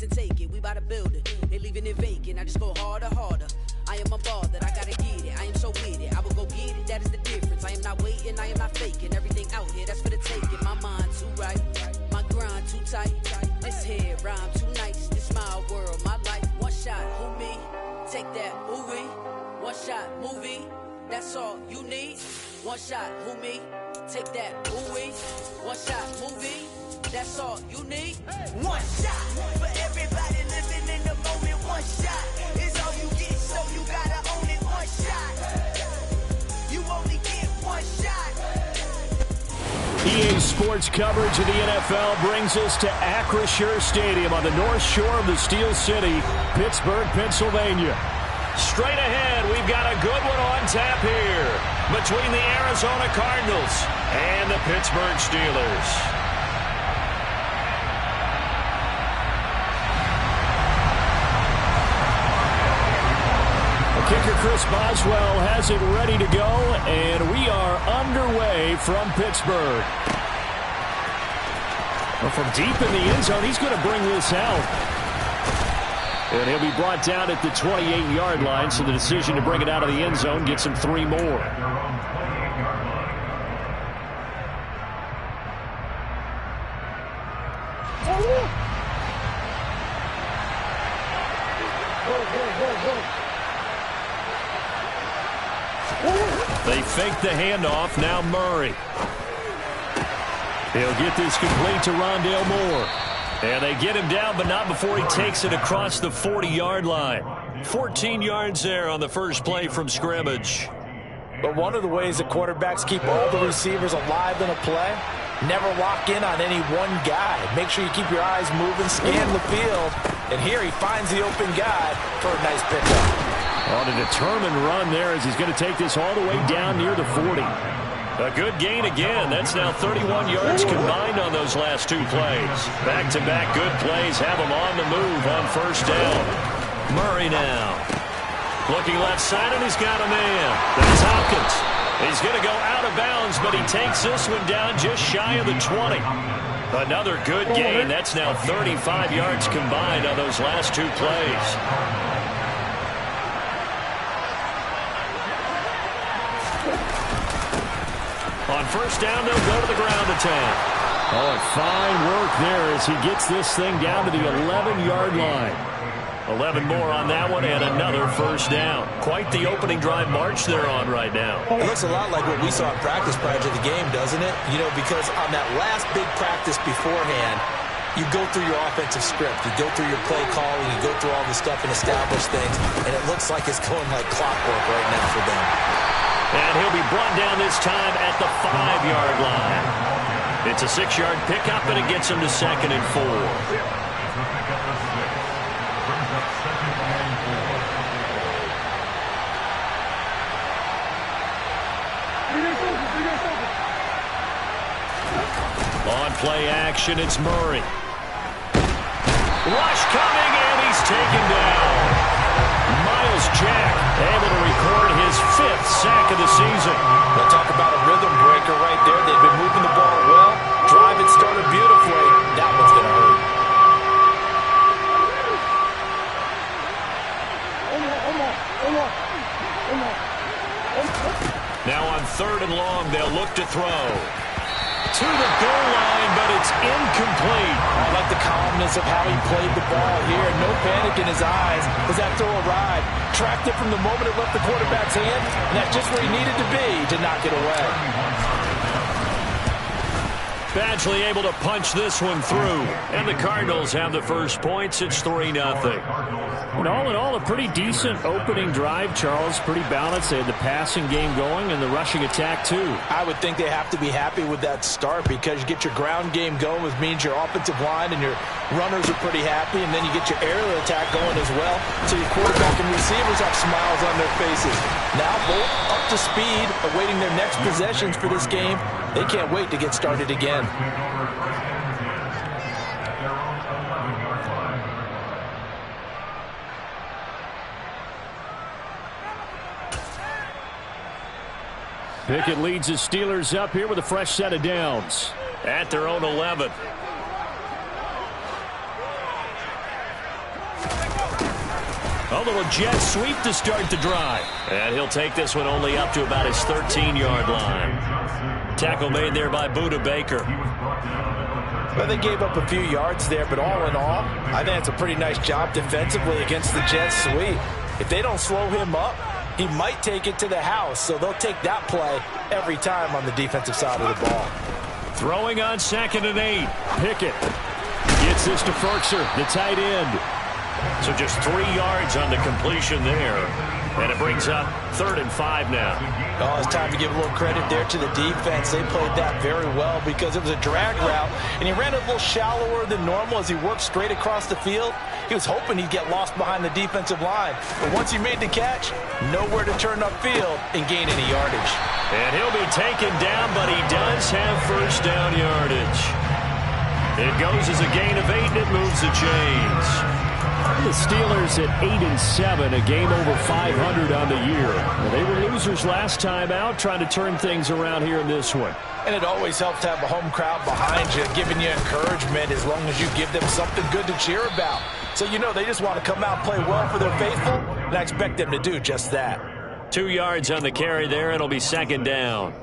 and take it, we bout to build it. They leaving it vacant, I just go harder. I am a ball that I gotta get it. I am so with it, I will go get it, that is the difference. I am not waiting, I am not faking. Everything out here, that's for the taking. My mind too right, my grind too tight. This here rhyme too nice, this my world, my life. One shot, who me? Take that, ooh wee. One shot, movie, that's all you need. One shot, who me? Take that, ooh wee. One shot, movie, that's all you need. One shot for everybody living in the moment. One shot is all you get, so you gotta own it. One shot, you only get one shot. EA Sports coverage of the NFL brings us to Acrisure Stadium on the north shore of the Steel City, Pittsburgh, Pennsylvania. Straight ahead, we've got a good one on tap here between the Arizona Cardinals and the Pittsburgh Steelers. Kicker Chris Boswell has it ready to go, and we are underway from Pittsburgh. Well, from deep in the end zone, he's going to bring this out. And he'll be brought down at the 28-yard line, so the decision to bring it out of the end zone gets him 3 more. They fake the handoff. Now Murray. He'll get this complete to Rondale Moore. And they get him down, but not before he takes it across the 40-yard line. 14 yards there on the first play from scrimmage. But one of the ways that quarterbacks keep all the receivers alive in a play, never lock in on any one guy. Make sure you keep your eyes moving, scan the field. And here he finds the open guy for a nice pickup. On a determined run there as he's going to take this all the way down near the 40. A good gain again. That's now 31 yards combined on those last 2 plays. Back-to-back good plays have him on the move on first down. Murray now. Looking left side, and he's got a man. That's Hopkins. He's going to go out of bounds, but he takes this one down just shy of the 20. Another good gain. That's now 35 yards combined on those last 2 plays. On first down, they'll go to the ground attack. Oh, fine work there as he gets this thing down to the 11-yard line. 11 more on that one and another first down. Quite the opening drive march they're on right now. It looks a lot like what we saw in practice prior to the game, doesn't it? You know, because on that last big practice beforehand, you go through your offensive script. You go through your play calling. You go through all the stuff and establish things. And it looks like it's going like clockwork right now for them. And he'll be brought down this time at the 5-yard line. It's a 6-yard pickup, and it gets him to 2nd and 4. On play action, it's Murray. Rush coming, and he's taken down. Myles Jack able to record his 5th sack of the season. They'll talk about a rhythm breaker right there. They've been moving the ball well. Drive it started beautifully. That one's going to hurt. Now on 3rd and long, they'll look to throw. To the goal line, but it's incomplete. I like the calmness of how he played the ball here. No panic in his eyes as that throw arrived. Tracked it from the moment it left the quarterback's hand, and that's just where he needed to be to knock it away. Badgley able to punch this one through. And the Cardinals have the first points. It's 3-0. And all in all, a pretty decent opening drive, Charles. Pretty balanced. They had the passing game going and the rushing attack, too. I would think they have to be happy with that start because you get your ground game going, which means your offensive line and your runners are pretty happy, and then you get your aerial attack going as well. So your quarterback and receivers have smiles on their faces. Now both up to speed, awaiting their next possessions for this game. They can't wait to get started again. Pickett leads his Steelers up here with a fresh set of downs at their own 11. A little jet sweep to start the drive. And he'll take this one only up to about his 13-yard line. Tackle made there by Budda Baker. Well, they gave up a few yards there, but all in all, I think it's a pretty nice job defensively against the jet sweep. If they don't slow him up, he might take it to the house, so they'll take that play every time on the defensive side of the ball. Throwing on 2nd and 8. Pickett gets this to Firkser, the tight end. So just 3 yards on the completion there. And it brings up 3rd and 5 now. Oh, it's time to give a little credit there to the defense. They played that very well because it was a drag route, and he ran a little shallower than normal as he worked straight across the field. He was hoping he'd get lost behind the defensive line. But once he made the catch, nowhere to turn upfield and gain any yardage. And he'll be taken down, but he does have first down yardage. It goes as a gain of 8, and it moves the chains. The Steelers at 8-7, a game over 500 on the year. They were losers last time out, trying to turn things around here in this one. And it always helps to have a home crowd behind you, giving you encouragement as long as you give them something good to cheer about. So you know they just want to come out and play well for their faithful, and I expect them to do just that. 2 yards on the carry there. It'll be 2nd down.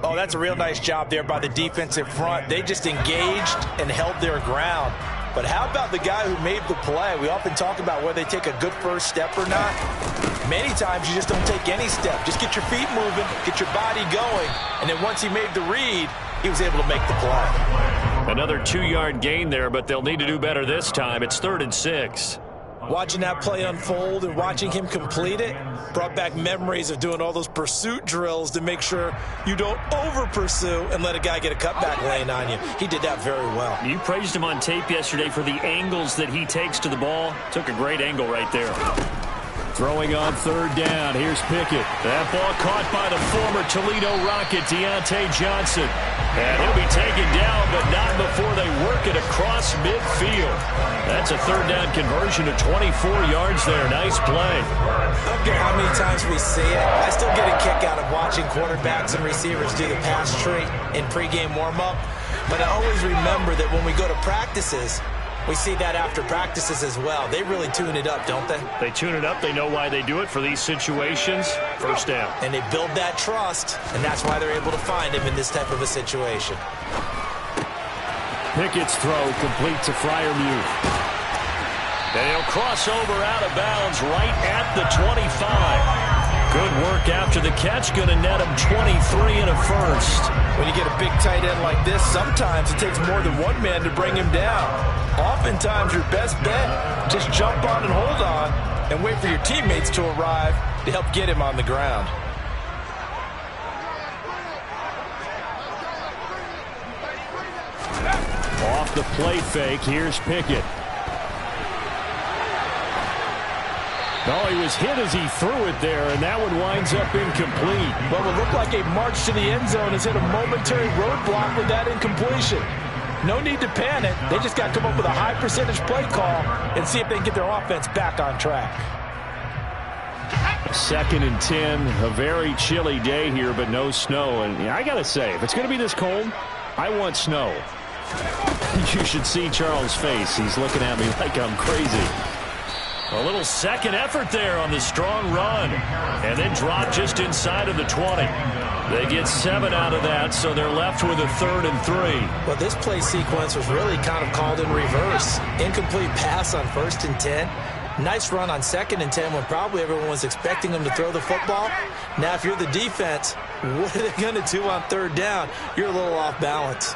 Oh, that's a real nice job there by the defensive front. They just engaged and held their ground. But how about the guy who made the play? We often talk about whether they take a good first step or not. Many times you just don't take any step. Just get your feet moving, get your body going, and then once he made the read, he was able to make the play. Another 2-yard gain there, but they'll need to do better this time. It's 3rd and 6. Watching that play unfold and watching him complete it brought back memories of doing all those pursuit drills to make sure you don't over-pursue and let a guy get a cutback lane on you. He did that very well. You praised him on tape yesterday for the angles that he takes to the ball. Took a great angle right there. Throwing on 3rd down. Here's Pickett. That ball caught by the former Toledo Rocket, Deontay Johnson. And he'll be taken down, but not before they work it across midfield. That's a 3rd down conversion to 24 yards there. Nice play. I don't care how many times we see it. I still get a kick out of watching quarterbacks and receivers do the pass tree in pregame warm-up. But I always remember that when we go to practices, we see that after practices as well. They really tune it up, don't they? They tune it up. They know why they do it for these situations. First down. And they build that trust, and that's why they're able to find him in this type of a situation. Pickett's throw complete to Freiermuth. And he'll cross over out of bounds right at the 25. Good work after the catch. Going to net him 23 and a first. When you get a big tight end like this, sometimes it takes more than one man to bring him down. Oftentimes, your best bet, just jump on and hold on and wait for your teammates to arrive to help get him on the ground. Off the play fake, here's Pickett. No, he was hit as he threw it there, and that one winds up incomplete. Well, it looked like a march to the end zone has hit a momentary roadblock with that incompletion. No need to panic. They just got to come up with a high percentage play call and see if they can get their offense back on track. 2nd and 10, a very chilly day here, but no snow. And I got to say, if it's going to be this cold, I want snow. You should see Charles' face. He's looking at me like I'm crazy. A little second effort there on the strong run. And then drop just inside of the 20. They get 7 out of that, so they're left with a 3rd and 3. Well, this play sequence was really kind of called in reverse. Incomplete pass on 1st and 10. Nice run on 2nd and 10 when probably everyone was expecting them to throw the football. Now, if you're the defense, what are they going to do on 3rd down? You're a little off balance.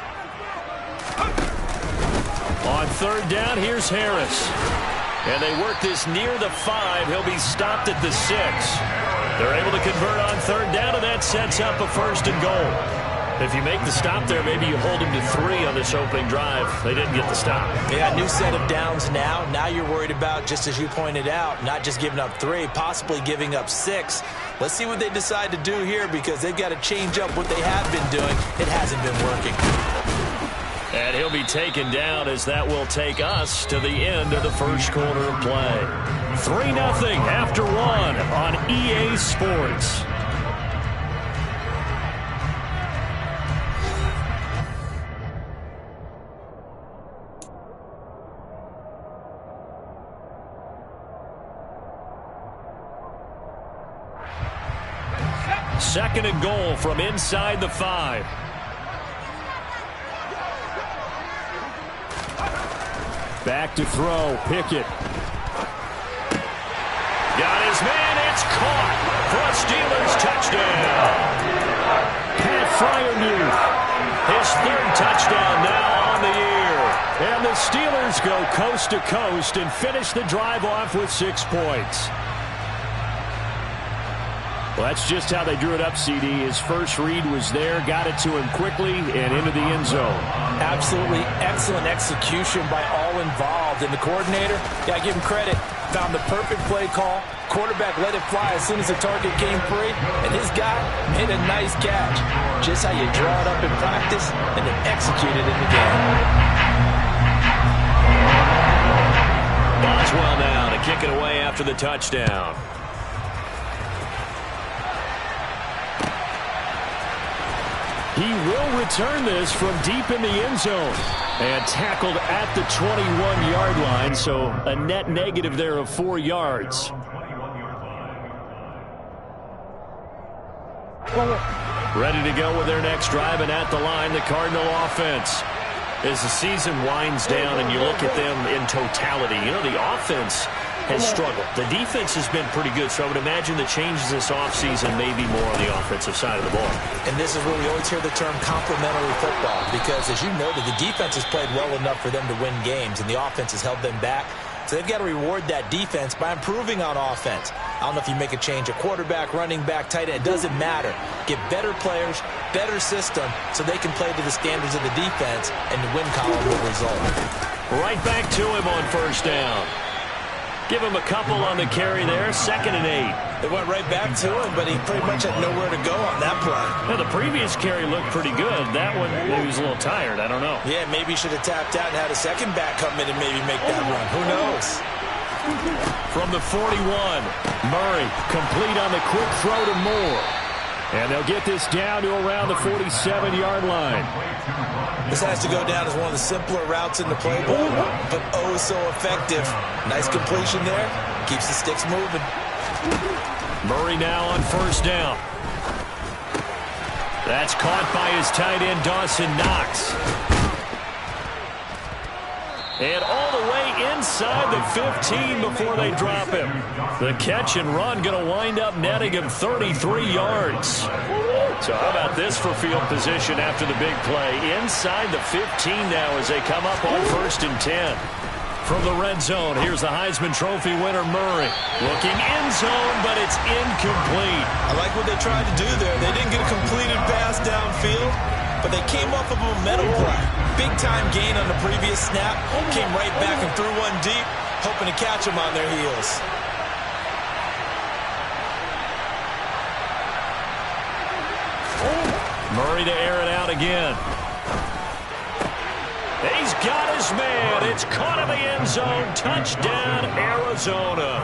On 3rd down, here's Harris. And they work this near the 5. He'll be stopped at the 6. They're able to convert on 3rd down, and that sets up a 1st and goal. If you make the stop there, maybe you hold him to 3 on this opening drive. They didn't get the stop. Yeah, new set of downs now. Now you're worried about, just as you pointed out, not just giving up 3, possibly giving up 6. Let's see what they decide to do here because they've got to change up what they have been doing. It hasn't been working. And he'll be taken down as that will take us to the end of the first quarter of play. 3-0 after 1 on EA Sports. 2nd and goal from inside the 5. Back to throw. Pickett. Got his man. It's caught for a Steelers touchdown. Pat Freiermuth. His 3rd touchdown now on the year. And the Steelers go coast to coast and finish the drive off with 6 points. Well, that's just how they drew it up, CD. His first read was there, got it to him quickly, and into the end zone. Absolutely excellent execution by all involved. And the coordinator, yeah, give him credit, found the perfect play call. Quarterback let it fly as soon as the target came free, and his guy made a nice catch. Just how you draw it up in practice and then execute it in the game. Boswell now to kick it away after the touchdown. He will return this from deep in the end zone. And tackled at the 21-yard line, so a net negative there of 4 yards. Ready to go with their next drive, and at the line, the Cardinal offense. As the season winds down and you look at them in totality, you know, the offense has struggled. The defense has been pretty good, so I would imagine the changes this offseason may be more on the offensive side of the ball. And this is where we always hear the term complementary football, because as you noted, the defense has played well enough for them to win games, and the offense has held them back. So they've got to reward that defense by improving on offense. I don't know if you make a change at quarterback, running back, tight end. It doesn't matter. Get better players, better system, so they can play to the standards of the defense, and the win column will result. Right back to him on 1st down. Give him a couple on the carry there. 2nd and 8. They went right back to him, but he pretty much had nowhere to go on that play. Now, the previous carry looked pretty good. That one, maybe he was a little tired. I don't know. Yeah, maybe he should have tapped out and had a second back come in and maybe make that run. Who knows? From the 41, Murray complete on the quick throw to Moore. And they'll get this down to around the 47-yard line. This has to go down as one of the simpler routes in the playbook, but oh so effective. Nice completion there. Keeps the sticks moving. Murray now on 1st down. That's caught by his tight end, Dawson Knox. And all the way inside the 15 before they drop him. The catch and run going to wind up netting him 33 yards. So how about this for field position after the big play? Inside the 15 now as they come up on 1st and 10. From the red zone, here's the Heisman Trophy winner, Murray. Looking end zone, but it's incomplete. I like what they tried to do there. They didn't get a completed pass downfield, but they came off of a momentum play. Big-time gain on the previous snap. Came right back and threw one deep, hoping to catch them on their heels. Murray to air it out again. He's got his man. It's caught in the end zone. Touchdown, Arizona.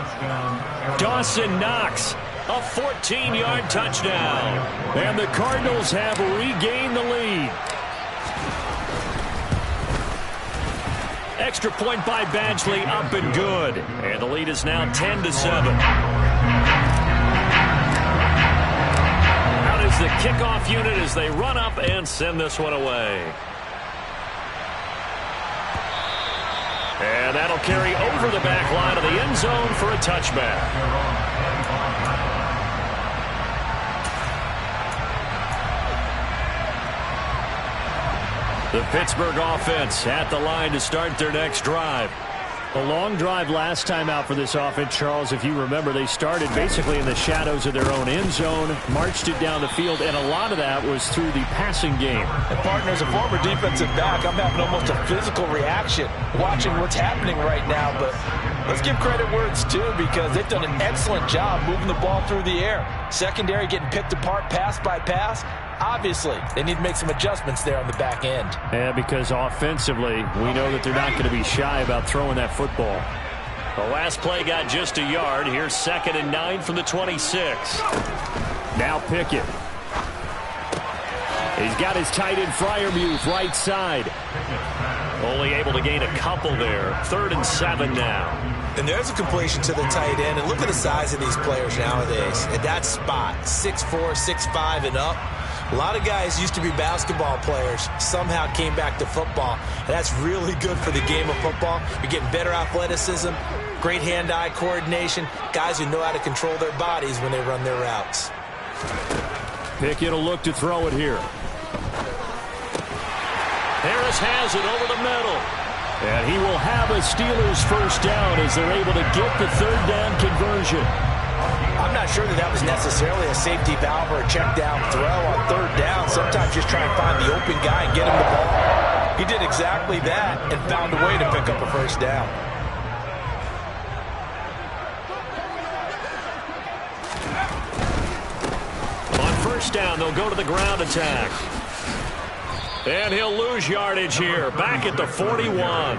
Dawson Knox, a 14-yard touchdown. And the Cardinals have regained the lead. Extra point by Badgley, up and good. And the lead is now 10-7. Out is the kickoff unit as they run up and send this one away. And that'll carry over the back line of the end zone for a touchback. The Pittsburgh offense at the line to start their next drive. A long drive last time out for this offense, Charles. If you remember, they started basically in the shadows of their own end zone, marched it down the field, and a lot of that was through the passing game. And partner, as a former defensive back, I'm having almost a physical reaction watching what's happening right now. But let's give credit where it's due, because they've done an excellent job moving the ball through the air. Secondary getting picked apart pass by pass. Obviously, they need to make some adjustments there on the back end. Yeah, because offensively, we know that they're not going to be shy about throwing that football. The last play got just a yard. Here's 2nd and 9 from the 26. Now Pickett. He's got his tight end Freiermuth right side. Only able to gain a couple there. 3rd and 7 now. And there's a completion to the tight end. And look at the size of these players nowadays. At that spot, 6'4", 6'5", and up. A lot of guys used to be basketball players, somehow came back to football. And that's really good for the game of football. You're getting better athleticism, great hand-eye coordination, guys who know how to control their bodies when they run their routes. Pickett will look to throw it here. Harris has it over the middle. And he will have a Steelers first down as they're able to get the third down conversion. I'm not sure that was necessarily a safety valve or a check down throw on third down. Sometimes just try and find the open guy and get him the ball. He did exactly that and found a way to pick up a first down. On first down, they'll go to the ground attack. And he'll lose yardage here. Back at the 41.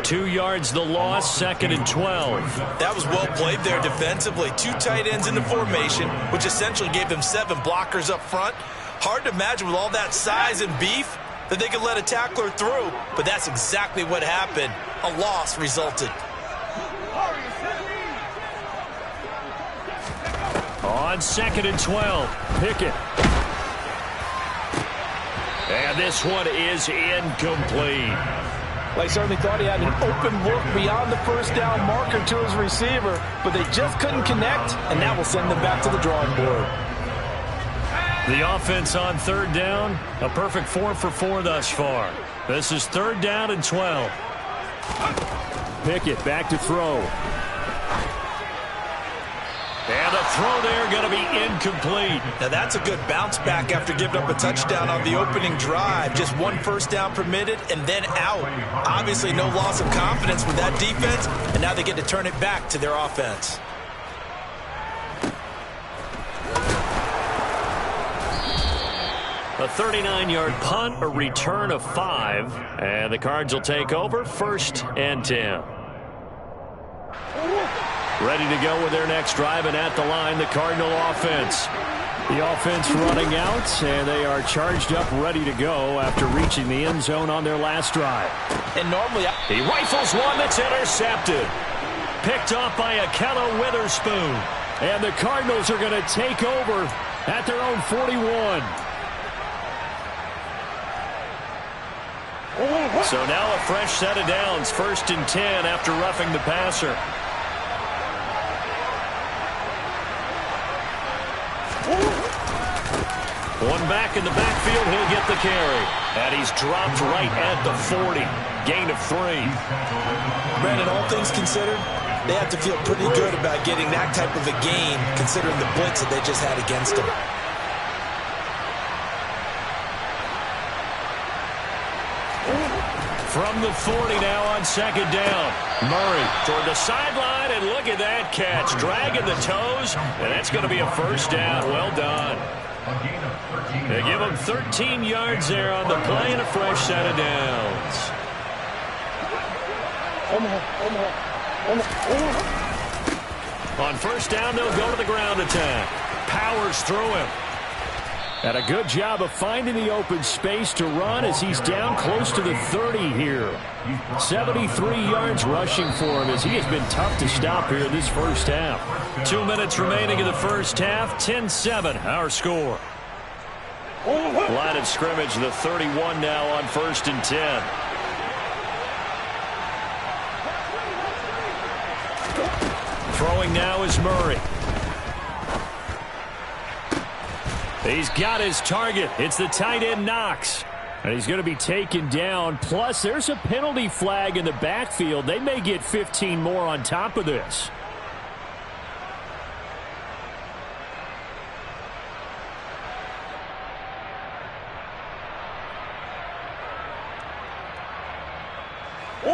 2 yards the loss, 2nd and 12. That was well played there defensively. 2 tight ends in the formation, which essentially gave them 7 blockers up front. Hard to imagine with all that size and beef that they could let a tackler through, but that's exactly what happened. A loss resulted. On 2nd and 12, Pickett. And this one is incomplete. Well, he certainly thought he had an open look beyond the first down marker to his receiver, but they just couldn't connect, and that will send them back to the drawing board. The offense on third down, a perfect 4 for 4 thus far. This is 3rd down and 12. Pickett back to throw. And the throw there going to be incomplete. Now that's a good bounce back after giving up a touchdown on the opening drive. Just 1 first down permitted and then out. Obviously no loss of confidence with that defense, and now they get to turn it back to their offense. A 39-yard punt, a return of 5. And the Cards will take over 1st and 10. Ready to go with their next drive, and at the line, the Cardinal offense. The offense running out, and they are charged up, ready to go after reaching the end zone on their last drive. And normally, he rifles one that's intercepted. Picked off by Ahkello Witherspoon. And the Cardinals are going to take over at their own 41. So now a fresh set of downs, 1st and 10 after roughing the passer. One back in the backfield, he'll get the carry. And he's dropped right at the 40. Gain of 3. Brandon, all things considered, they have to feel pretty good about getting that type of a gain, considering the blitz that they just had against them. From the 40 now on 2nd down. Murray toward the sideline, and look at that catch. Dragging the toes, and that's going to be a first down. Well done. They give him 13 yards there on the play and a fresh set of downs. On first down, they'll go to the ground attack. Powers through him. And a good job of finding the open space to run as he's down close to the 30 here. 73 yards rushing for him as he has been tough to stop here this first half. 2 minutes remaining in the first half. 10-7 our score. Line of scrimmage, the 31 now on 1st and 10. Throwing now is Murray. He's got his target. It's the tight end Knox. And he's going to be taken down. Plus, there's a penalty flag in the backfield. They may get 15 more on top of this.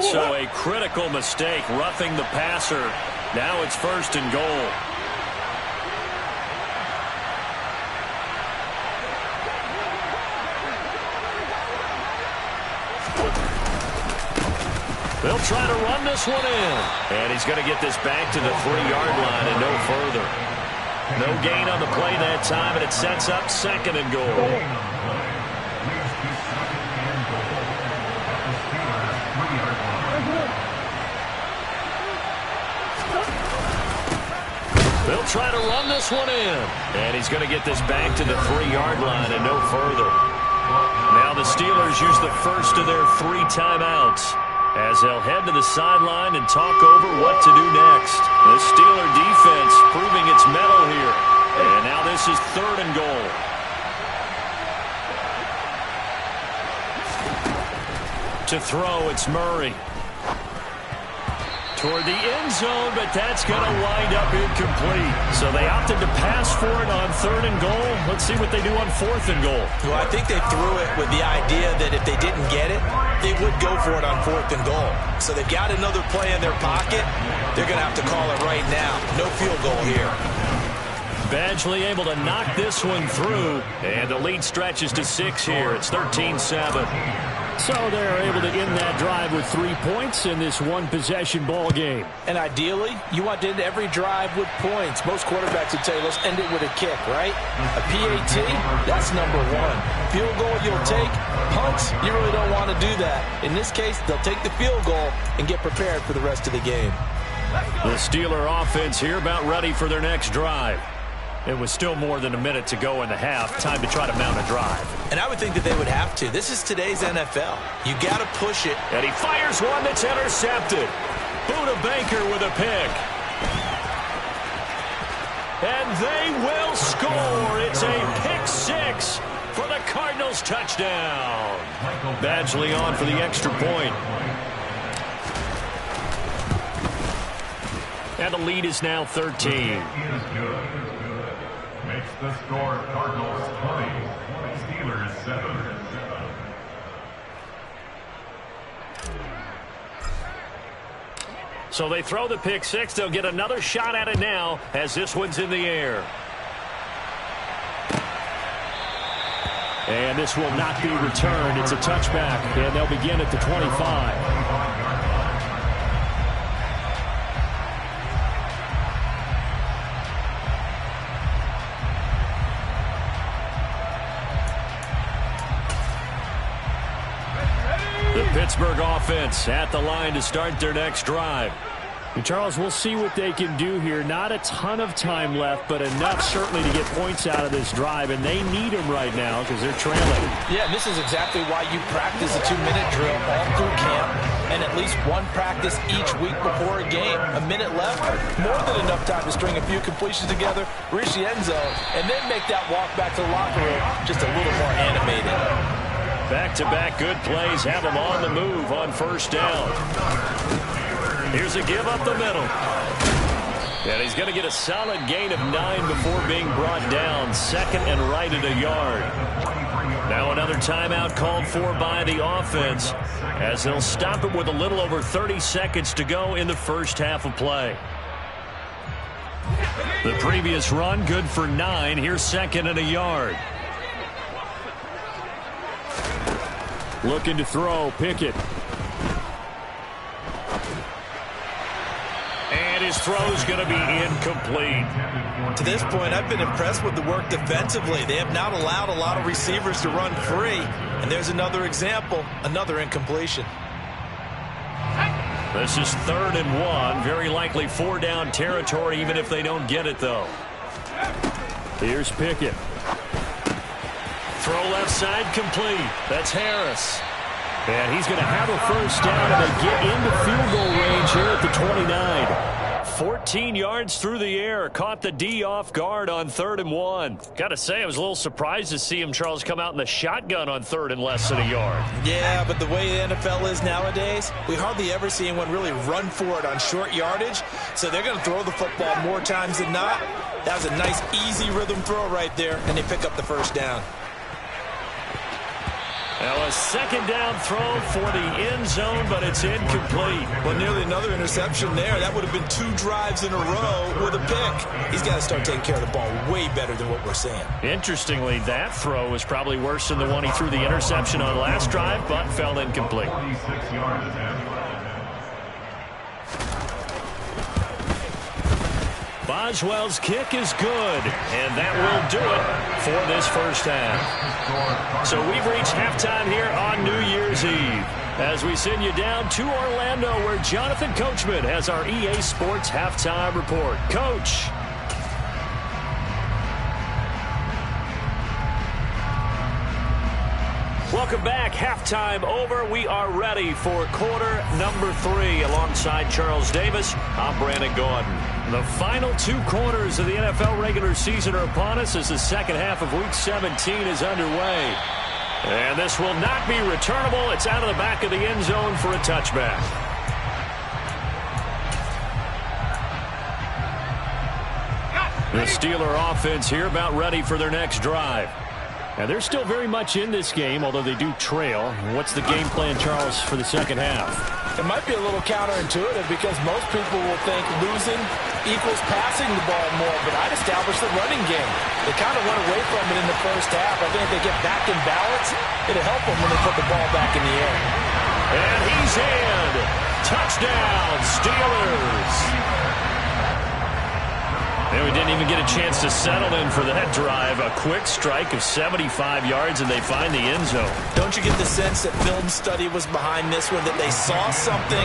So a critical mistake, roughing the passer. Now it's 1st and goal. They'll try to run this one in. And he's going to get this back to the 3-yard line and no further. No gain on the play that time, and it sets up 2nd and goal. They'll try to run this one in. And he's going to get this back to the 3-yard line and no further. Now the Steelers use the first of their 3 timeouts as they'll head to the sideline and talk over what to do next. The Steeler defense proving its mettle here. And now this is 3rd and goal. To throw, it's Murray. Toward the end zone, but that's going to wind up incomplete. So they opted to pass for it on 3rd and goal. Let's see what they do on 4th and goal. Well, I think they threw it with the idea that if they didn't get it, they would go for it on 4th and goal. So they've got another play in their pocket. They're going to have to call it right now. No field goal here. Badgley able to knock this one through, and the lead stretches to 6 here. It's 13-7. So they're able to end that drive with 3 points in this one-possession ball game. And ideally, you want to end every drive with points. Most quarterbacks would tell you, let's end it with a kick, right? A PAT, that's number 1. Field goal you'll take. Punts, you really don't want to do that. In this case, they'll take the field goal and get prepared for the rest of the game. The Steeler offense here about ready for their next drive. It was still more than a minute to go in the half. Time to try to mount a drive. And I would think that they would have to. This is today's NFL. You got to push it. And he fires one that's intercepted. Buda Baker with a pick. And they will score. It's a pick 6 for the Cardinals touchdown. Badgley on for the extra point. And the lead is now 13. Makes the score Cardinals 20, Steelers 7. So they throw the pick 6. They'll get another shot at it now as this one's in the air. And this will not be returned. It's a touchback, and they'll begin at the 25. Pittsburgh offense at the line to start their next drive. And Charles, we'll see what they can do here. Not a ton of time left, but enough certainly to get points out of this drive, and they need them right now because they're trailing. Yeah, and this is exactly why you practice a 2-minute drill all through camp and at least one practice each week before a game. A minute left, more than enough time to string a few completions together, reach the end zone, and then make that walk back to the locker room just a little more animated. Back-to-back good plays have them on the move on first down. Here's a give up the middle. And he's going to get a solid gain of 9 before being brought down. 2nd and right at a yard. Now another timeout called for by the offense as they'll stop it with a little over 30 seconds to go in the first half of play. The previous run good for 9. Here's 2nd and a yard. Looking to throw, Pickett. And his throw's going to be incomplete. To this point, I've been impressed with the work defensively. They have not allowed a lot of receivers to run free. And there's another example, another incompletion. This is 3rd and 1. Very likely 4-down territory, even if they don't get it, though. Here's Pickett. Throw left side complete. That's Harris. And he's going to have a first down, and they get into field goal range here at the 29. 14 yards through the air. Caught the D off guard on 3rd and 1. Got to say, I was a little surprised to see him, Charles, come out in the shotgun on 3rd and less than a yard. Yeah, but the way the NFL is nowadays, we hardly ever see anyone really run for it on short yardage. So they're going to throw the football more times than not. That was a nice, easy rhythm throw right there, and they pick up the first down. Now a 2nd down throw for the end zone, but it's incomplete. Well, nearly another interception there. That would have been 2 drives in a row with a pick. He's got to start taking care of the ball way better than what we're seeing. Interestingly, that throw was probably worse than the one he threw the interception on last drive, but fell incomplete. Boswell's kick is good, and that will do it for this first half. So we've reached halftime here on New Year's Eve. as we send you down to Orlando, where Jonathan Coachman has our EA Sports Halftime Report. Coach. Welcome back. Halftime over. We are ready for quarter number 3. Alongside Charles Davis, I'm Brandon Gordon. The final 2 quarters of the NFL regular season are upon us as the second half of Week 17 is underway. And this will not be returnable. It's out of the back of the end zone for a touchback. The Steeler offense here about ready for their next drive. And they're still very much in this game, although they do trail. What's the game plan, Charles, for the second half? It might be a little counterintuitive because most people will think losing equals passing the ball more, but I'd establish the running game. They kind of went away from it in the first half. I think if they get back in balance, it'll help them when they put the ball back in the air. And he's in. Touchdown, Steelers. And we didn't even get a chance to settle in for that drive. A quick strike of 75 yards, and they find the end zone. Don't you get the sense that film study was behind this one, that they saw something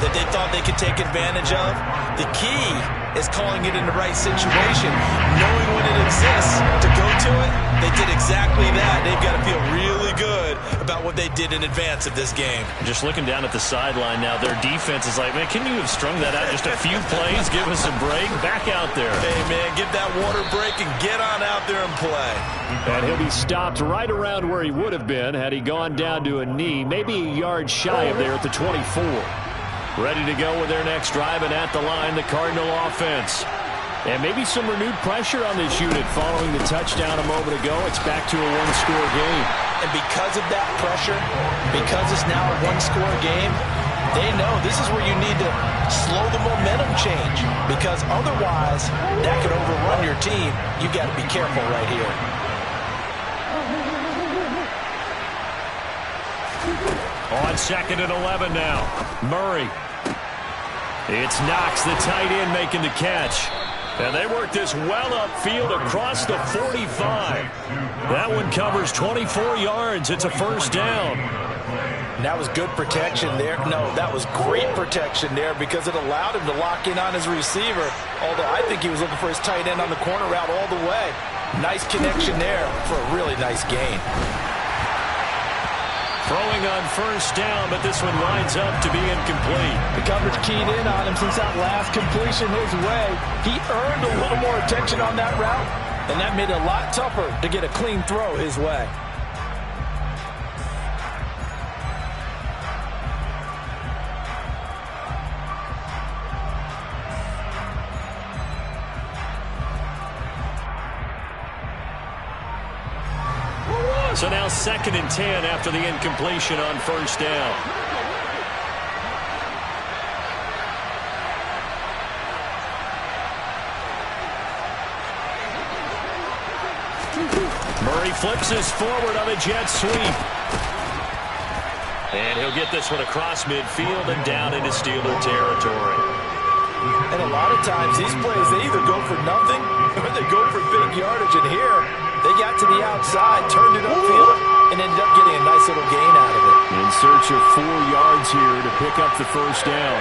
that they thought they could take advantage of? The key is calling it in the right situation, knowing when it exists to go to it. They did exactly that. They've got to feel really good about what they did in advance of this game. Just looking down at the sideline now, their defense is like, man, can you have strung that out just a few plays? Give us a break. Back out there. Hey, man, get that water break and get on out there and play. And he'll be stopped right around where he would have been had he gone down to a knee, maybe a yard shy of there at the 24. Ready to go with their next drive, and at the line, the Cardinal offense. And maybe some renewed pressure on this unit following the touchdown a moment ago. It's back to a one-score game. And because of that pressure, because it's now a one-score game, they know this is where you need to slow the momentum change, because otherwise that could overrun your team. You got to be careful right here. On 2nd and 11 now. Murray. It's Knox, the tight end, making the catch. And they work this well upfield across the 45. That one covers 24 yards. It's a first down. And that was good protection there. No, that was great protection there because it allowed him to lock in on his receiver. Although I think he was looking for his tight end on the corner route all the way. Nice connection there for a really nice gain. Throwing on first down, but this one winds up to be incomplete. The coverage keyed in on him since that last completion his way. He earned a little more attention on that route, and that made it a lot tougher to get a clean throw his way. So now 2nd and 10 after the incompletion on first down. Murray flips this forward on a jet sweep. And he'll get this one across midfield and down into Steeler territory. And a lot of times these plays, they either go for nothing or they go for big yardage. And here, they got to the outside, turned it upfield, and ended up getting a nice little gain out of it. In search of 4 yards here to pick up the first down.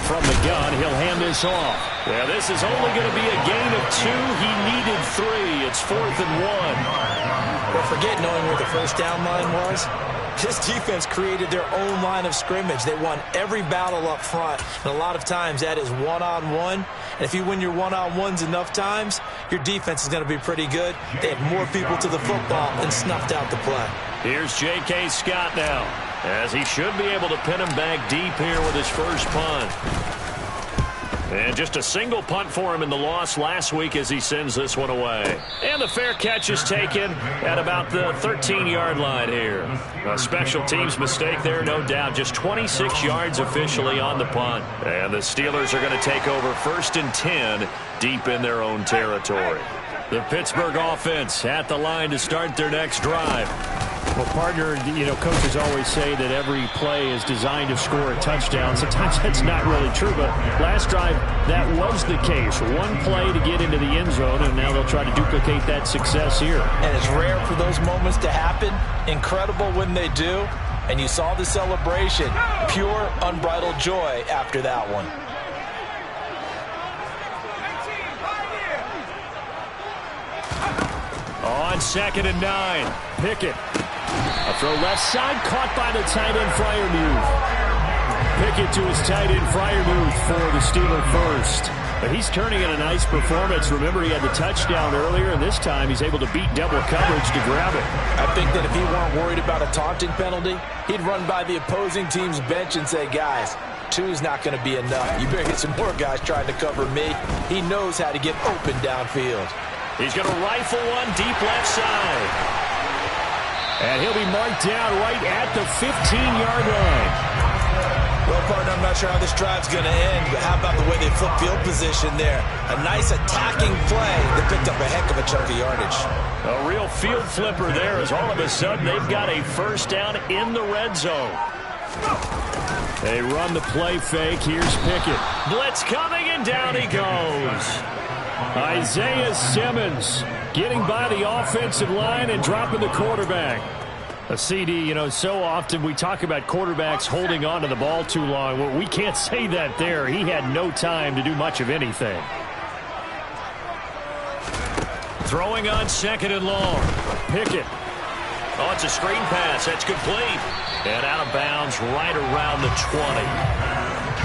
From the gun, he'll hand this off. Yeah, this is only going to be a gain of 2. He needed 3. It's 4th and 1. Well, forget knowing where the first down line was. This defense created their own line of scrimmage. They won every battle up front, and a lot of times that is one-on-one. And if you win your one-on-ones enough times, your defense is going to be pretty good. They had more people to the football and snuffed out the play. Here's J.K. Scott now, as he should be able to pin him back deep here with his first punt. And just a single punt for him in the loss last week as he sends this one away. And the fair catch is taken at about the 13-yard line here. A special teams mistake there, no doubt. Just 26 yards officially on the punt. And the Steelers are going to take over 1st and 10 deep in their own territory. The Pittsburgh offense at the line to start their next drive. Well, partner, coaches always say that every play is designed to score a touchdown. Sometimes that's not really true, but last drive, that was the case. One play to get into the end zone, and now they'll try to duplicate that success here. And it's rare for those moments to happen. Incredible when they do. And you saw the celebration. Pure, unbridled joy after that one. On 2nd and 9, Pickett. A throw left side, caught by the tight end, Freiermuth. Pickett to his tight end, Freiermuth for the Steeler first. But he's turning in a nice performance. Remember, he had the touchdown earlier, and this time he's able to beat double coverage to grab it. I think that if he weren't worried about a taunting penalty, he'd run by the opposing team's bench and say, guys, 2 is not going to be enough. You better get some more guys trying to cover me. He knows how to get open downfield. He's going to rifle one deep left side. And he'll be marked down right at the 15-yard line. Well, partner, I'm not sure how this drive's going to end, but how about the way they flip field position there? A nice attacking play that picked up a heck of a chunk of yardage. A real field flipper there as all of a sudden they've got a first down in the red zone. They run the play fake. Here's Pickett. Blitz coming, and down he goes. Isaiah Simmons getting by the offensive line and dropping the quarterback. A CD, so often we talk about quarterbacks holding on to the ball too long. Well, we can't say that there. He had no time to do much of anything. Throwing on 2nd and long. Pickett. Oh, it's a screen pass. That's complete. And out of bounds right around the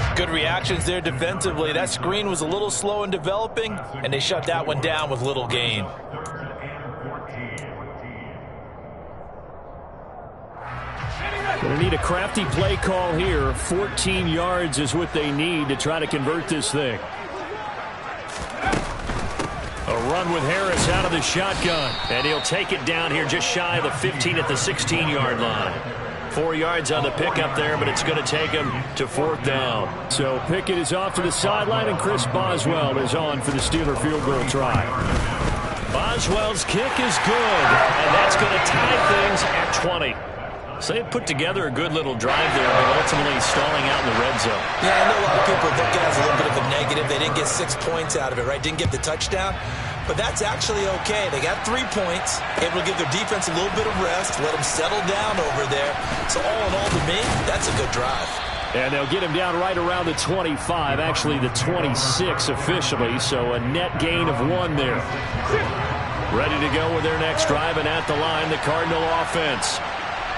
20. Good reactions there defensively. That screen was a little slow in developing, and they shut that one down with little gain. Going to need a crafty play call here. 14 yards is what they need to try to convert this thing. A run with Harris out of the shotgun. And he'll take it down here just shy of the 15 at the 16-yard line. 4 yards on the pickup there, but it's going to take him to 4th down. So Pickett is off to the sideline, and Chris Boswell is on for the Steeler field goal try. Boswell's kick is good, and that's going to tie things at 20. So they put together a good little drive there, but ultimately stalling out in the red zone. Yeah, I know a lot of people look at it as a little bit of a negative. They didn't get 6 points out of it, right? Didn't get the touchdown. But that's actually okay. They got 3 points, able to give their defense a little bit of rest, let them settle down over there. So all in all, to me, that's a good drive. And they'll get him down right around the 25, actually the 26 officially, so a net gain of 1 there. Ready to go with their next drive, and at the line, the Cardinal offense.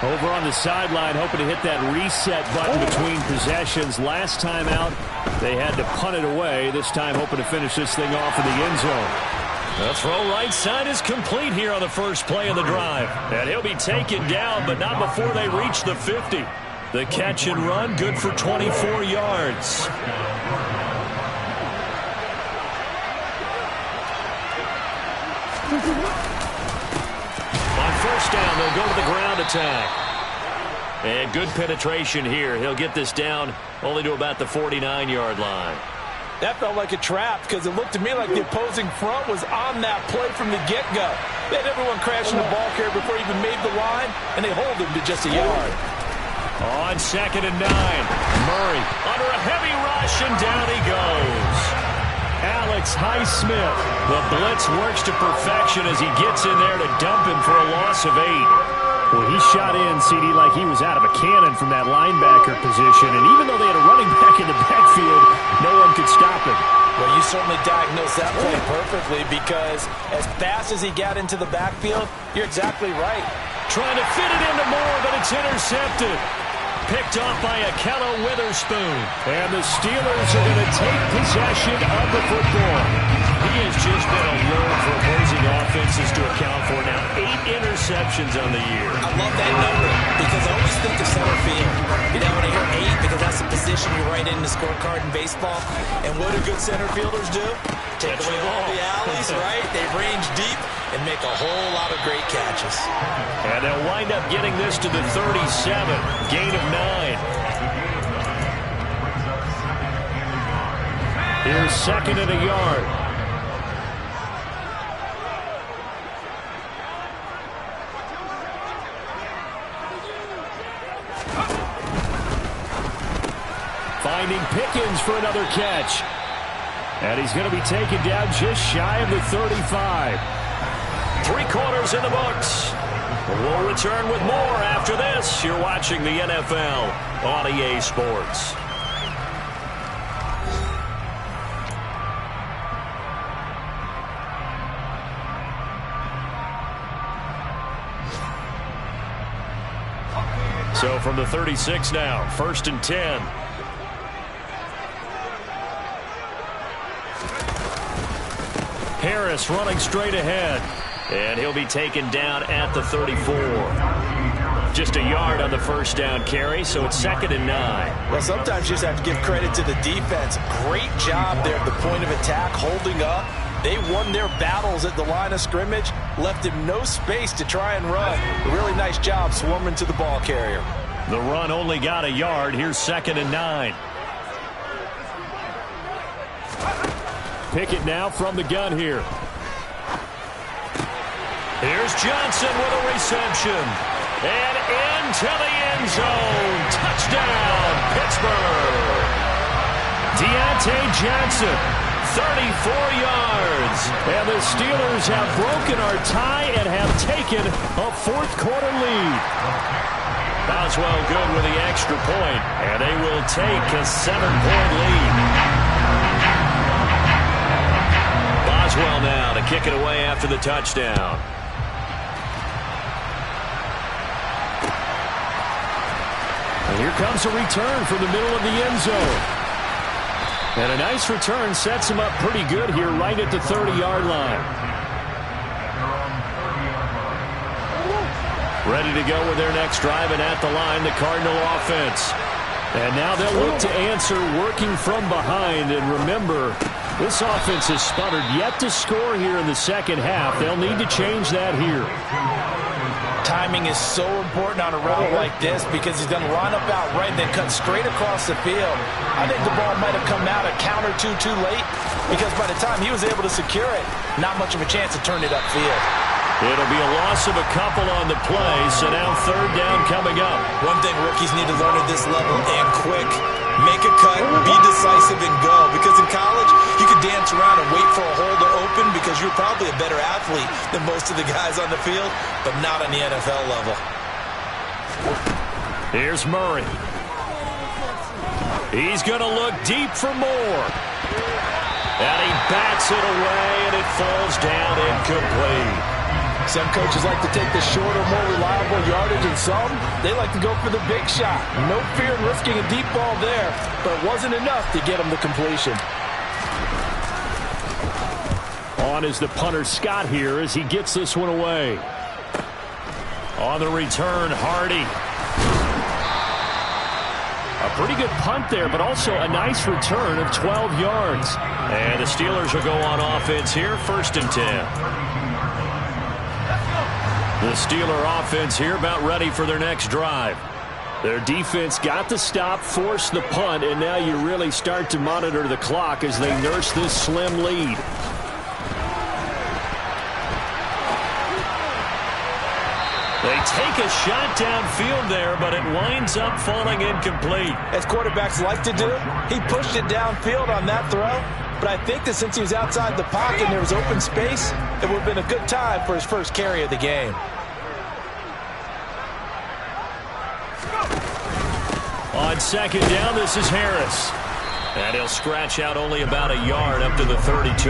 Over on the sideline, hoping to hit that reset button between possessions. Last time out, they had to punt it away. This time, hoping to finish this thing off in the end zone. The throw right side is complete here on the first play of the drive. And he'll be taken down, but not before they reach the 50. The catch and run, good for 24 yards. On first down, they'll go to the ground attack. And good penetration here. He'll get this down only to about the 49-yard line. That felt like a trap because it looked to me like the opposing front was on that play from the get-go. They had everyone crashing the ball carrier before he even made the line, and they hold him to just a yard. On 2nd and 9, Murray under a heavy rush, and down he goes. Alex Highsmith. The blitz works to perfection as he gets in there to dump him for a loss of 8. Well, he shot in, CD, like he was out of a cannon from that linebacker position. And even though they had a running back in the backfield, no one could stop him. Well, you certainly diagnosed that play perfectly because as fast as he got into the backfield, you're exactly right. Trying to fit it into Moore, but it's intercepted. Picked off by Ahkello Witherspoon. And the Steelers are going to take possession of the football. He has just been a load for opposing offenses to account for. Now 8 interceptions on the year. I love that number because I always think of center field. When I hear 8, because that's the position you write in the scorecard in baseball. And what do good center fielders do? Take away all the alleys, right? They range deep and make a whole lot of great catches. And they'll wind up getting this to the 37. Gain of 9. Here's 2nd and a yard. finding Pickens for another catch. And he's going to be taken down just shy of the 35. 3 quarters in the books. We'll return with more after this. You're watching the NFL on EA Sports. So from the 36 now, 1st and 10. Harris running straight ahead. And he'll be taken down at the 34. Just a yard on the first down carry, so it's 2nd and 9. Well, sometimes you just have to give credit to the defense. Great job there at the point of attack, holding up. They won their battles at the line of scrimmage, left him no space to try and run. A really nice job swarming to the ball carrier. The run only got a yard. Here's 2nd and 9. Pickett now from the gun here. Here's Johnson with a reception. And into the end zone. Touchdown, Pittsburgh. Deontay Johnson, 34 yards. And the Steelers have broken our tie and have taken a 4th quarter lead. Boswell good with the extra point, and they will take a 7-point lead. Boswell now to kick it away after the touchdown. And here comes a return from the middle of the end zone. And a nice return sets him up pretty good here right at the 30-yard line. Ready to go with their next drive, and at the line, the Cardinal offense. And now they'll look to answer working from behind. And remember, this offense has sputtered yet to score here in the second half. They'll need to change that here. Timing is so important on a route like this because he's going to line up out right and then cut straight across the field. I think the ball might have come out a count or two too late because by the time he was able to secure it, not much of a chance to turn it upfield. It'll be a loss of a couple on the play, so now 3rd down coming up. One thing rookies need to learn at this level, and quick, make a cut, be decisive, and go. Because in college, you could dance around and wait for a hole to open because you're probably a better athlete than most of the guys on the field, but not on the NFL level. Here's Murray. He's going to look deep for more. And he bats it away, and it falls down incomplete. Some coaches like to take the shorter, more reliable yardage, and some, they like to go for the big shot. No fear in risking a deep ball there, but it wasn't enough to get him the completion. On is the punter Scott here as he gets this one away. On the return, Hardy. A pretty good punt there, but also a nice return of 12 yards. And the Steelers will go on offense here, 1st and 10. The Steeler offense here about ready for their next drive. Their defense got the stop, forced the punt, and now you really start to monitor the clock as they nurse this slim lead. They take a shot downfield there, but it winds up falling incomplete. As quarterbacks like to do, he pushed it downfield on that throw. But I think that since he was outside the pocket and there was open space, it would have been a good time for his first carry of the game. On 2nd down, this is Harris. And he'll scratch out only about a yard up to the 32.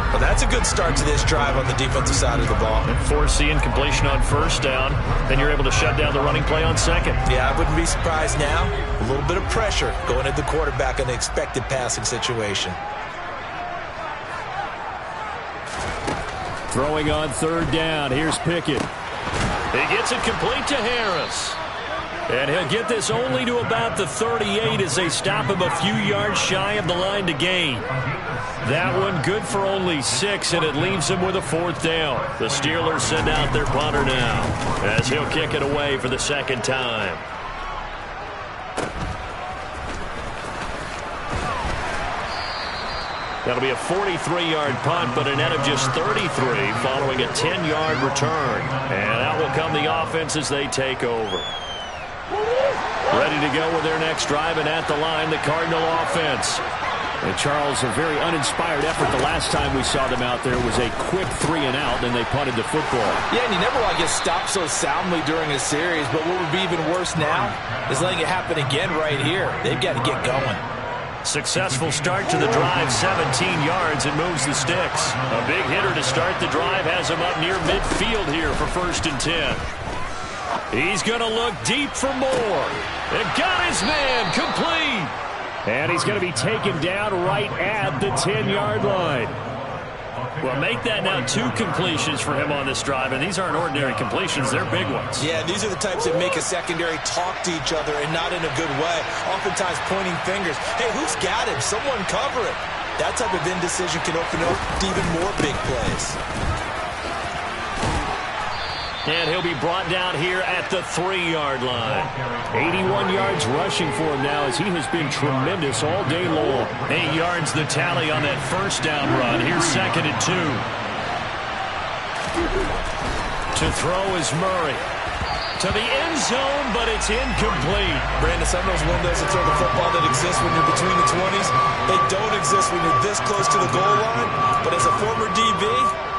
Well, that's a good start to this drive on the defensive side of the ball. And force the incompletion on 1st down. Then you're able to shut down the running play on 2nd. Yeah, I wouldn't be surprised now. A little bit of pressure going at the quarterback in the expected passing situation. Throwing on 3rd down. Here's Pickett. He gets it complete to Harris. And he'll get this only to about the 38 as they stop him a few yards shy of the line to gain. That one good for only 6, and it leaves him with a 4th down. The Steelers send out their punter now as he'll kick it away for the 2nd time. That'll be a 43-yard punt, but a net of just 33 following a 10-yard return. And out will come the offense as they take over. Ready to go with their next drive, and at the line, the Cardinal offense. And Charles, a very uninspired effort the last time we saw them out there was a quick 3-and-out, and they punted the football. Yeah, and you never want to get stopped so soundly during a series, but what would be even worse now is letting it happen again right here. They've got to get going. Successful start to the drive, 17 yards, and moves the sticks. A big hitter to start the drive has him up near midfield here for 1st and 10. He's going to look deep for more. And got his man complete. And he's going to be taken down right at the 10-yard line. Well, make that now 2 completions for him on this drive, and these aren't ordinary completions. They're big ones. Yeah, these are the types that make a secondary talk to each other and not in a good way, oftentimes pointing fingers. Hey, who's got him? Someone cover it. That type of indecision can open up to even more big plays. And he'll be brought down here at the 3-yard line. 81 yards rushing for him now as he has been tremendous all day long. 8 yards the tally on that first down run. Here's 2nd and 2. To throw is Murray. To the end zone, but it's incomplete. Brandon, some of those windows to throw the football that exist when you're between the 20s, they don't exist when you're this close to the goal line. But as a former DB,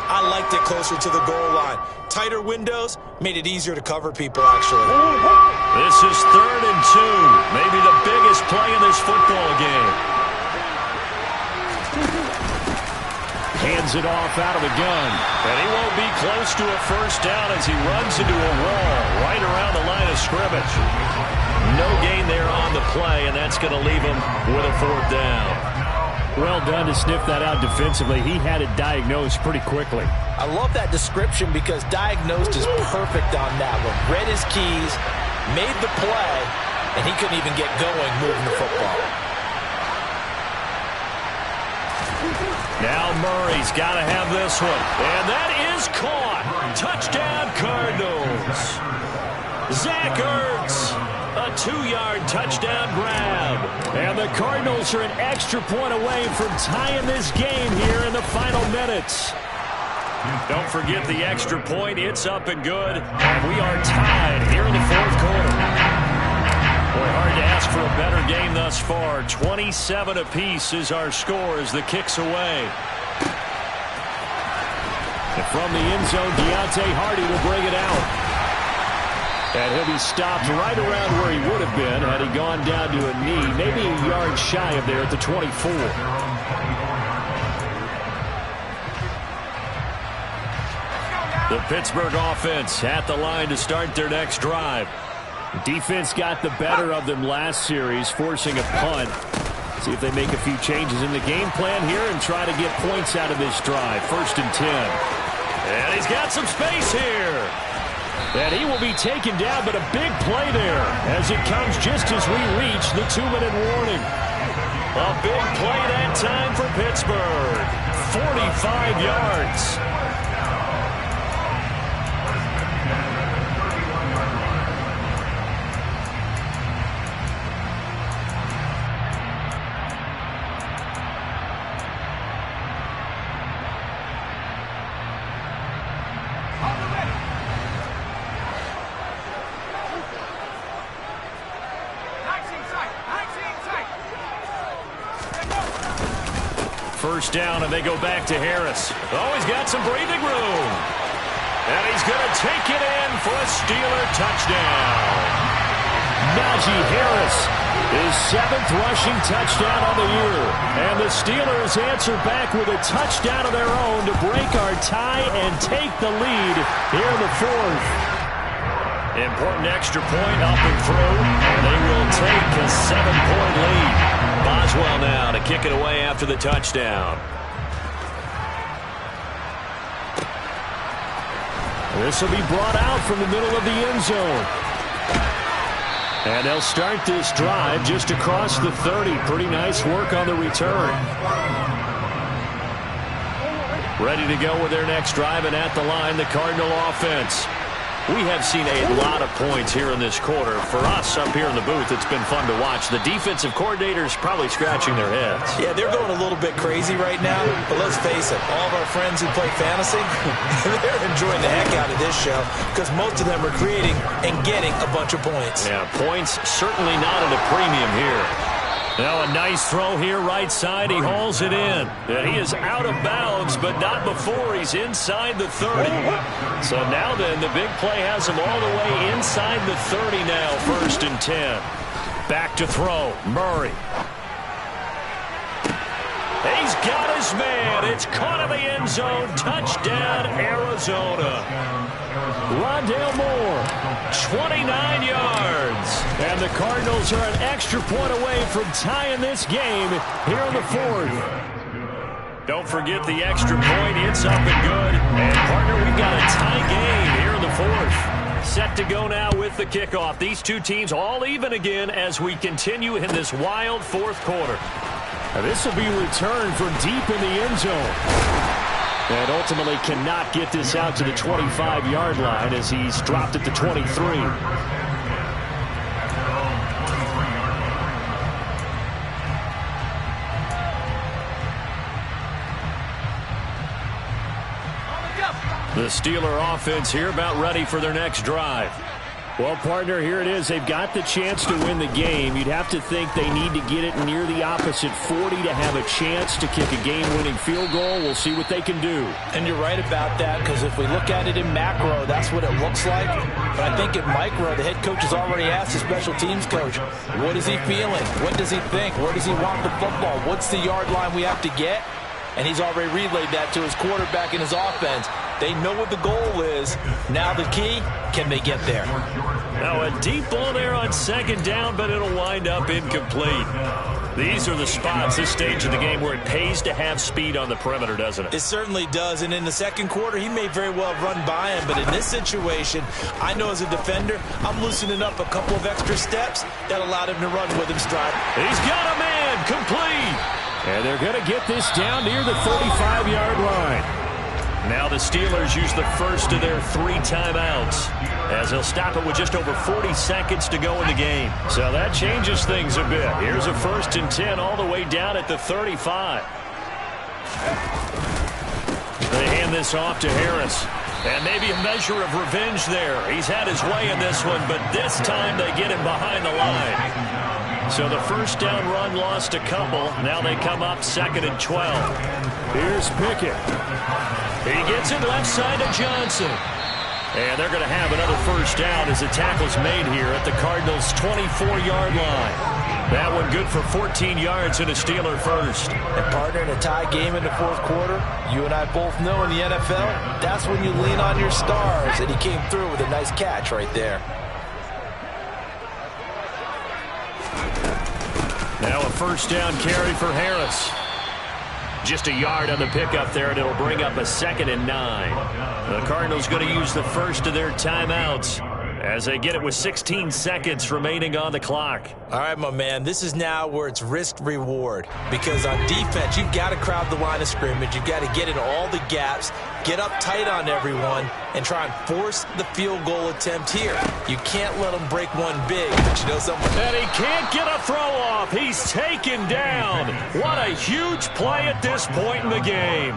I liked it closer to the goal line. Tighter windows made it easier to cover people, actually. This is 3rd and 2. Maybe the biggest play in this football game. Hands it off out of the gun. And he won't be close to a first down as he runs into a wall right around the line of scrimmage. No gain there on the play, and that's going to leave him with a 4th down. Well done to sniff that out defensively. He had it diagnosed pretty quickly. I love that description because diagnosed is perfect on that one. Read his keys, made the play, and he couldn't even get going moving the football. Now Murray's got to have this one. And that is caught. Touchdown Cardinals. Zach Ertz. A 2-yard touchdown grab. And the Cardinals are an extra point away from tying this game here in the final minutes. Don't forget the extra point. It's up and good. And we are tied here in the 4th quarter. Boy, hard to ask for a better game thus far. 27 apiece is our score as the kick's away. And from the end zone, Deontay Hardy will bring it out. And he'll be stopped right around where he would have been had he gone down to a knee, maybe a yard shy of there at the 24. The Pittsburgh offense at the line to start their next drive. Defense got the better of them last series, forcing a punt. See if they make a few changes in the game plan here and try to get points out of this drive. 1st and 10. And he's got some space here. And he will be taken down, but a big play there as it comes just as we reach the 2-minute warning. A big play that time for Pittsburgh. 45 yards. First down, and they go back to Harris. Oh, he's got some breathing room. And he's going to take it in for a Steeler touchdown. Najee Harris, his 7th rushing touchdown on the year. And the Steelers answer back with a touchdown of their own to break our tie and take the lead here in the 4th. Important extra point up and through, and they will take a 7-point lead. Boswell now to kick it away after the touchdown. This will be brought out from the middle of the end zone. And they'll start this drive just across the 30. Pretty nice work on the return. Ready to go with their next drive, and at the line, the Cardinal offense. We have seen a lot of points here in this quarter. For us up here in the booth, it's been fun to watch. The defensive coordinators probably scratching their heads. Yeah, they're going a little bit crazy right now, but let's face it, all of our friends who play fantasy, they're enjoying the heck out of this show because most of them are creating and getting a bunch of points. Yeah, points certainly not at a premium here. Now a nice throw here right side. He hauls it in. And he is out of bounds, but not before he's inside the 30. So now then, the big play has him all the way inside the 30 now, 1st and 10. Back to throw. Murray. He's got his man. It's caught in the end zone. Touchdown, Arizona. Rondale Moore, 29 yards. And the Cardinals are an extra point away from tying this game here in the 4th. Don't forget the extra point. It's up and good. And, partner, we've got a tie game here in the 4th. Set to go now with the kickoff. These two teams all even again as we continue in this wild 4th quarter. Now this will be returned from deep in the end zone. And ultimately cannot get this out to the 25-yard line as he's dropped at the 23. The Steeler offense here about ready for their next drive. Well, partner, here it is. They've got the chance to win the game. You'd have to think they need to get it near the opposite 40 to have a chance to kick a game-winning field goal. We'll see what they can do. And you're right about that, because if we look at it in macro, that's what it looks like. But I think in micro, the head coach has already asked the special teams coach, what is he feeling? What does he think? Where does he want the football? What's the yard line we have to get? And he's already relayed that to his quarterback in his offense. They know what the goal is. Now the key, can they get there? Now a deep ball there on 2nd down, but it'll wind up incomplete. These are the spots, this stage of the game, where it pays to have speed on the perimeter, doesn't it? It certainly does, and in the 2nd quarter, he may very well run by him, but in this situation, I know as a defender, I'm loosening up a couple of extra steps that allowed him to run with him stride. He's got a man, complete! And they're going to get this down near the 35-yard line. Now the Steelers use the first of their 3 timeouts as they'll stop it with just over 40 seconds to go in the game. So that changes things a bit. Here's a 1st and 10 all the way down at the 35. They hand this off to Harris. And maybe a measure of revenge there. He's had his way in this one, but this time they get him behind the line. So the 1st down run lost a couple. Now they come up 2nd and 12. Here's Pickett. He gets it left side to Johnson. And they're going to have another 1st down as the tackle's made here at the Cardinals' 24-yard line. That one good for 14 yards and a Steeler first. And partner, in a tie game in the 4th quarter, you and I both know in the NFL, that's when you lean on your stars. And he came through with a nice catch right there. Now a 1st down carry for Harris. Just a yard on the pickup there, and it'll bring up a 2nd and 9. The Cardinals going to use the first of their timeouts as they get it with 16 seconds remaining on the clock. All right, my man, this is now where it's risk-reward. Because on defense, you've got to crowd the line of scrimmage. You've got to get in all the gaps, get up tight on everyone, and try and force the field goal attempt here. You can't let them break one big, but you know something? And he can't get a throw off. He's taken down. What a huge play at this point in the game.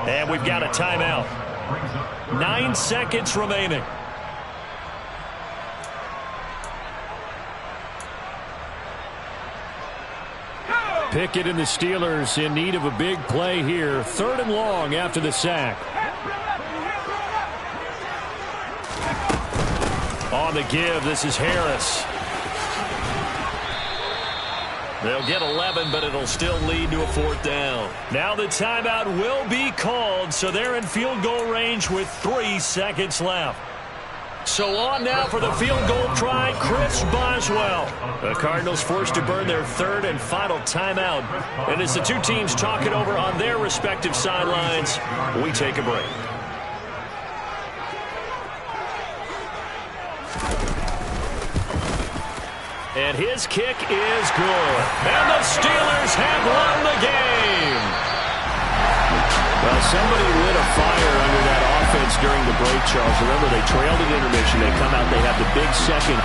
And we've got a timeout. 9 seconds remaining. Pickett and the Steelers in need of a big play here. 3rd and long after the sack. On the give, this is Harris. They'll get 11, but it'll still lead to a 4th down. Now the timeout will be called, so they're in field goal range with 3 seconds left. So on now for the field goal try, Chris Boswell. The Cardinals forced to burn their 3rd and final timeout. And as the two teams talk it over on their respective sidelines, we take a break. And his kick is good. And the Steelers have won the game. Well, somebody lit a fire under that offense during the break, Charles. Remember, they trailed at intermission. They come out, they have the big second